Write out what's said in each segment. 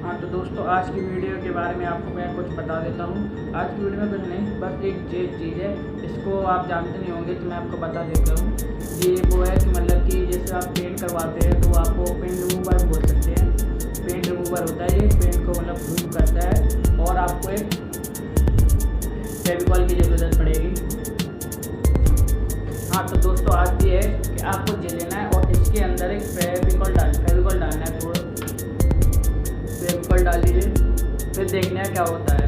हाँ तो दोस्तों, आज की वीडियो के बारे में आपको मैं कुछ बता देता हूँ। आज की वीडियो में कुछ नहीं, बस एक चीज़ है, इसको आप जानते नहीं होंगे तो मैं आपको बता देता हूँ। ये वो है कि मतलब कि जैसे आप पेंट करवाते हैं तो आपको पेंट रिमूवर बोल सकते हैं। पेंट रिमूवर होता है, ये पेंट को मतलब रिमूव करता है और आपको एक फेविकॉल की ज़रूरत पड़ेगी। हाँ तो दोस्तों, आज ये है कि आपको ये लेना है और इसके अंदर एक फेविकॉल डालना है। थोड़ा फेविकॉल डाल दीजिए, फिर देखना है क्या होता है।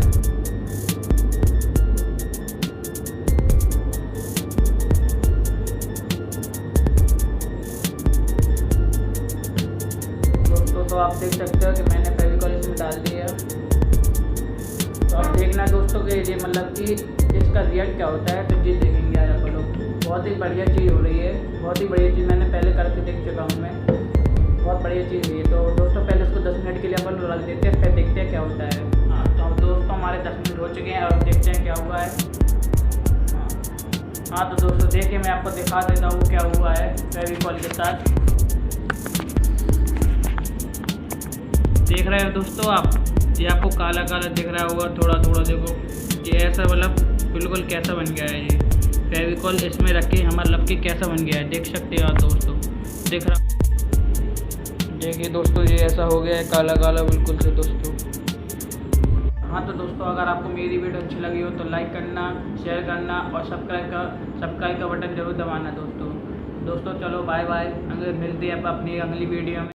दोस्तों तो आप देख सकते हो कि मैंने फेविकॉल इसमें डाल दिया। तो आप देखना दोस्तों कि ये मतलब कि इसका रिजल्ट क्या होता है, तो ये देखेंगे आज आप लोग। बहुत ही बढ़िया चीज़ हो रही है, बहुत ही बढ़िया चीज़ मैंने पहले करके देख चुका हूँ मैं। बहुत बढ़िया चीज़ हुई है। तो दोस्तों पहले इसको 10 मिनट के लिए अपन रख देते हैं, फिर देखते हैं क्या होता है। हाँ तो अब दोस्तों हमारे 10 मिनट हो चुके हैं और देखते हैं क्या हुआ है। हाँ तो दोस्तों देखिए, मैं आपको दिखा देता हूँ क्या हुआ है फेविकॉल के साथ। देख रहे हो दोस्तों आप, ये आपको काला काला दिख रहा होगा थोड़ा थोड़ा। देखो ये ऐसा मतलब बिल्कुल कैसा बन गया है। ये फेविकॉल इसमें रख के हमारा लब के कैसा बन गया है, देख सकते हो आप दोस्तों। देख रहा देखिए दोस्तों, ये ऐसा हो गया है काला काला बिल्कुल से दोस्तों। हाँ तो दोस्तों, अगर आपको मेरी वीडियो अच्छी लगी हो तो लाइक करना, शेयर करना और सब्सक्राइब का बटन जरूर दबाना दोस्तों। चलो बाय बाय, अगर मिलते हैं अपनी अगली वीडियो में।